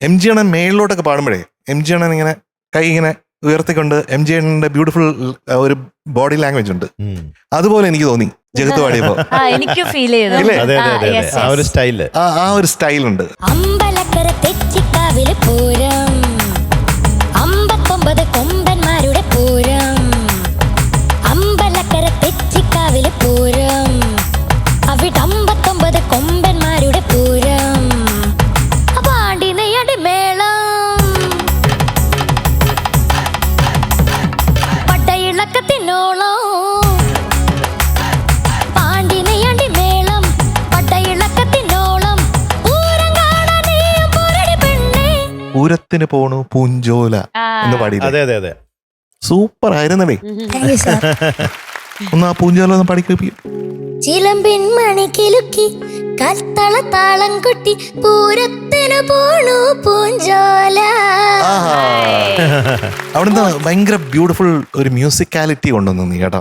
MG അണ്ണൻ മേളിലോട്ടൊക്കെ പാടുമ്പോഴേ MG അണ്ണൻ ഇങ്ങനെ കൈ ഇങ്ങനെ ഉയർത്തിക്കൊണ്ട് MG അണ്ണന്റെ ബ്യൂട്ടിഫുൾ ഒരു ബോഡി ലാംഗ്വേജ് ഉണ്ട്. അതുപോലെ എനിക്ക് തോന്നി ജഗത്ത് പാടിയപ്പോ. എനിക്ക് ഫീൽ ചെയ്തു. അതെ അതെ അതെ അതെ ആ ഒരു സ്റ്റൈല്, ആ ഒരു സ്റ്റൈലുണ്ട്. അമ്പലക്കര തെച്ചിക്കാവിലെ പൂരം, 59 കൊമ്പന്മാരുടെ പൂരം. അമ്പലക്കര തെച്ചിക്കാവിലെ പൂരം, അവിടെ 59 കൊമ്പന്മാരുടെ പൂരം. പാണ്ടി നെയ്യടി മേളം, പട്ടയിളക്കത്തിനോളം. പാണ്ടി നെയ്യടി മേളം, പട്ടയിളക്കത്തിനോളം. പൂരം കാണാൻ നീയും പോരടി പെണ്ണേ. പൂരത്തിന് പോണു പൂഞ്ചോല എന്ന് പാടി. അതെ അതെ അതെ സൂപ്പർ ആയിരുന്നേ. ഒന്ന് ആ പൂഞ്ചോല ഒന്ന് പാടിക്കപ്പി. ചിലമ്പിൻ മണി കിലുക്കി കത്തള താളം കൊട്ടി പൂരത്തിന് പോണു പൂഞ്ചോല. അവിടുന്ന് ഭയങ്കര ബ്യൂട്ടിഫുൾ ഒരു മ്യൂസിക്കാലിറ്റി കൊണ്ടുവന്നു നീ കേട്ടോ.